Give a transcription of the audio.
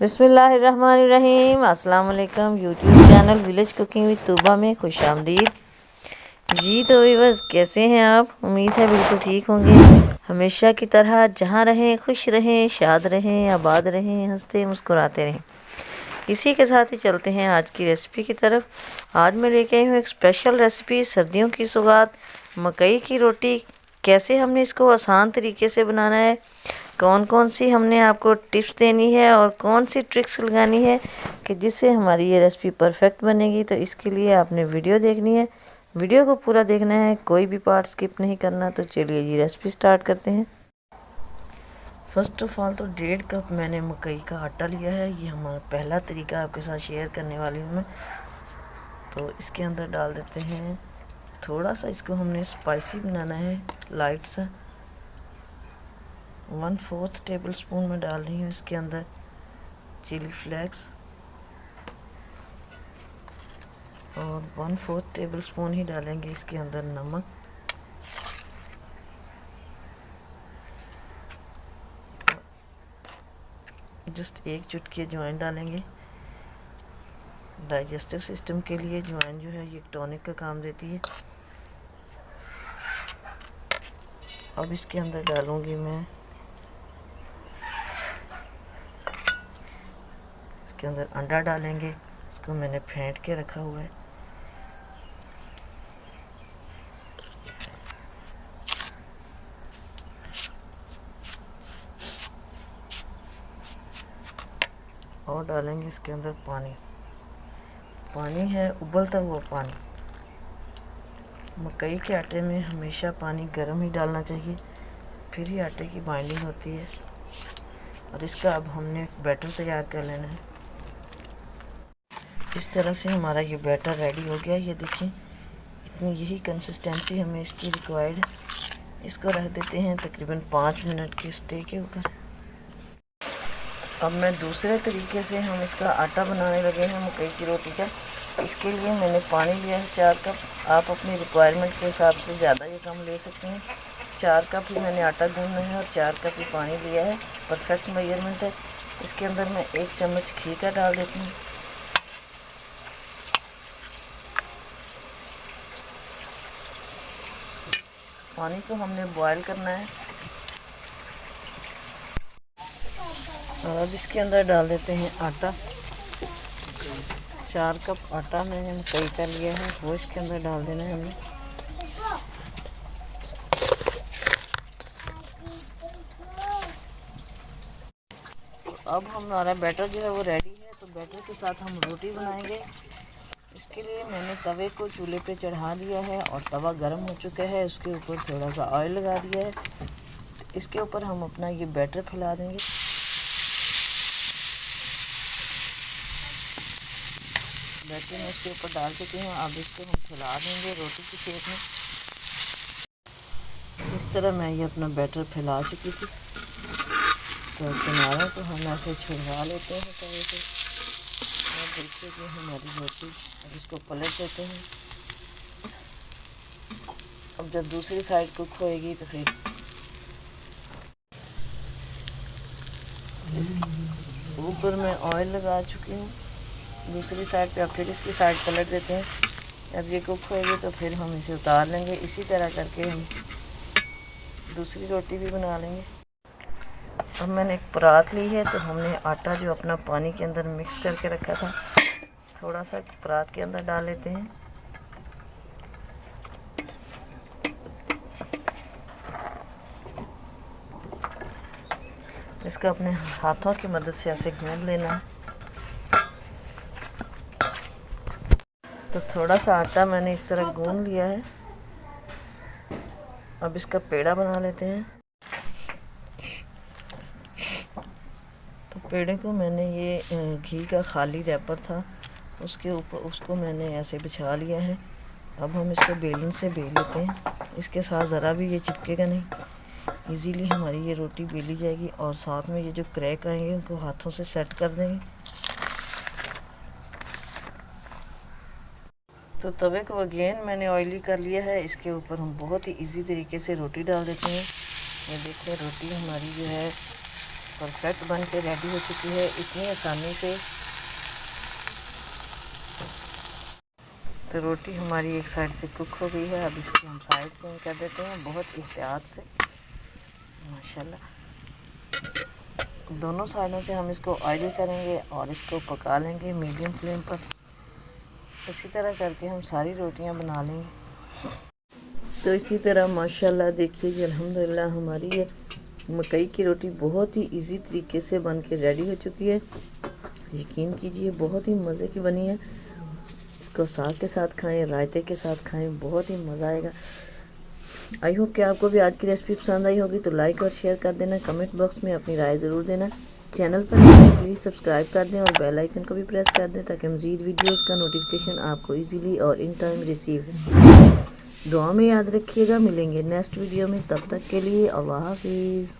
बिस्मिल्लाहिर्रहमानिर्रहीम। अस्सलाम वालेकुम। YouTube channel village cooking with Tooba में खुश आमदीद। जी तो बस कैसे हैं आप? उम्मीद है बिल्कुल ठीक होंगे। हमेशा की तरह जहाँ रहें खुश रहें, शाद रहें, आबाद रहें, हंसते मुस्कुराते रहें। इसी के साथ ही चलते हैं आज की रेसिपी की तरफ। आज मैं लेके आई हूँ एक स्पेशल रेसिपी, सर्दियों की सौगात, मकई की रोटी। कैसे हमने इसको आसान तरीके से बनाना है, कौन कौन सी हमने आपको टिप्स देनी है और कौन सी ट्रिक्स लगानी है कि जिससे हमारी ये रेसिपी परफेक्ट बनेगी। तो इसके लिए आपने वीडियो देखनी है, वीडियो को पूरा देखना है, कोई भी पार्ट स्किप नहीं करना। तो चलिए जी रेसिपी स्टार्ट करते हैं। फर्स्ट ऑफ ऑल तो 1.5 कप मैंने मकई का आटा लिया है। ये हमारा पहला तरीका आपके साथ शेयर करने वाली हूँ मैं। तो इसके अंदर डाल देते हैं थोड़ा सा, इसको हमने स्पाइसी बनाना है, लाइट सा। 1/4 टेबल स्पून में डाल रही हूँ इसके अंदर चिली फ्लेक्स, और 1/4 टेबल स्पून ही डालेंगे इसके अंदर नमक। जस्ट 1 चुटकी अजवाइन डालेंगे। डाइजेस्टिव सिस्टम के लिए अजवाइन जो है ये टॉनिक का काम देती है। अब इसके अंदर डालूंगी मैं, इसके अंदर अंडा डालेंगे। इसको मैंने फेंट के रखा हुआ है। और डालेंगे इसके अंदर पानी। पानी है उबलता हुआ पानी। मकई के आटे में हमेशा पानी गर्म ही डालना चाहिए, फिर ही आटे की बाइंडिंग होती है। और इसका अब हमने बैटर तैयार कर लेना है। इस तरह से हमारा ये बैटर रेडी हो गया। ये देखिए, इतनी यही कंसिस्टेंसी हमें इसकी रिक्वायर्ड है। इसको रख देते हैं तकरीबन 5 मिनट के स्टे के ऊपर। अब मैं दूसरे तरीके से हम इसका आटा बनाने लगे हैं मकई की रोटी का। इसके लिए मैंने पानी लिया है 4 कप। आप अपनी रिक्वायरमेंट के हिसाब से ज़्यादा या कम ले सकते हैं। 4 कप ही मैंने आटा गूंदना है और 4 कप ही पानी लिया है। परफेक्ट मेजरमेंट है। इसके अंदर मैं 1 चम्मच घी का डाल देती हूँ। पानी को हमने बॉयल करना है। और अब इसके अंदर डाल देते हैं आटा। 4 कप आटा मैंने मकई का लिया है, वो इसके अंदर डाल देना है हमें। अब हमारा बैटर जो है वो रेडी है। तो बैटर के साथ हम रोटी बनाएंगे। इसके लिए मैंने तवे को चूल्हे पे चढ़ा दिया है और तवा गर्म हो चुका है। उसके ऊपर थोड़ा सा ऑयल लगा दिया है। इसके ऊपर हम अपना ये बैटर फैला देंगे। बैटर मैं इसके ऊपर डाल चुकी हूँ। अब इसको हम फैला देंगे रोटी की शेप में। इस तरह मैं ये अपना बैटर फैला चुकी थी। तो किनारों को हम ऐसे छुड़वा लेते हैं तवे से, और देखिए कि हमारी रोटी। अब इसको पलट देते हैं। अब जब दूसरी साइड कुक होएगी तो फिर ऊपर मैं ऑयल लगा चुकी हूँ दूसरी साइड पे। अब फिर इसकी साइड पलट देते हैं। अब ये कुक होएगी तो फिर हम इसे उतार लेंगे। इसी तरह करके हम दूसरी रोटी भी बना लेंगे। अब मैंने एक परात ली है। तो हमने आटा जो अपना पानी के अंदर मिक्स करके रखा था, थोड़ा सा परात के अंदर डाल लेते हैं। इसका अपने हाथों की मदद से ऐसे गूंद लेना है। तो थोड़ा सा आटा मैंने इस तरह गूंद लिया है। अब इसका पेड़ा बना लेते हैं। तो पेड़े को मैंने ये घी का खाली रैपर था, उसके ऊपर उसको मैंने ऐसे बिछा लिया है। अब हम इसको बेलन से बेल लेते हैं। इसके साथ ज़रा भी ये चिपकेगा नहीं, इजीली हमारी ये रोटी बेली जाएगी। और साथ में ये जो क्रैक आएंगे उनको हाथों से सेट कर देंगे। तो तवे को अगेन मैंने ऑयली कर लिया है। इसके ऊपर हम बहुत ही इजी तरीके से रोटी डाल देते हैं। ये देखिए रोटी हमारी जो है परफेक्ट बन के रेडी हो चुकी है इतनी आसानी से। तो रोटी हमारी एक साइड से कुक हो गई है, अब इसकी हम साइड चेंज कर देते हैं बहुत एहतियात से। माशाल्लाह दोनों साइडों से हम इसको ऑयल करेंगे और इसको पका लेंगे मीडियम फ्लेम पर। इसी तरह करके हम सारी रोटियां बना लेंगे। तो इसी तरह माशाल्लाह देखिए जी अल्हम्दुलिल्लाह हमारी ये मकई की रोटी बहुत ही इजी तरीके से बन के रेडी हो चुकी है। यकीन कीजिए बहुत ही मज़े की बनी है। इसको साग के साथ खाएं, रायते के साथ खाएं, बहुत ही मज़ा आएगा। आई होप कि आपको भी आज की रेसिपी पसंद आई होगी। तो लाइक और शेयर कर देना, कमेंट बॉक्स में अपनी राय ज़रूर देना। चैनल पर प्लीज़ सब्सक्राइब कर दें और बेल आइकन को भी प्रेस कर दें ताकि मज़ीद वीडियोस का नोटिफिकेशन आपको इजीली और इन टाइम रिसीव हो। दुआ में याद रखिएगा, मिलेंगे नेक्स्ट वीडियो में, तब तक के लिए अल्लाह हाफिज़।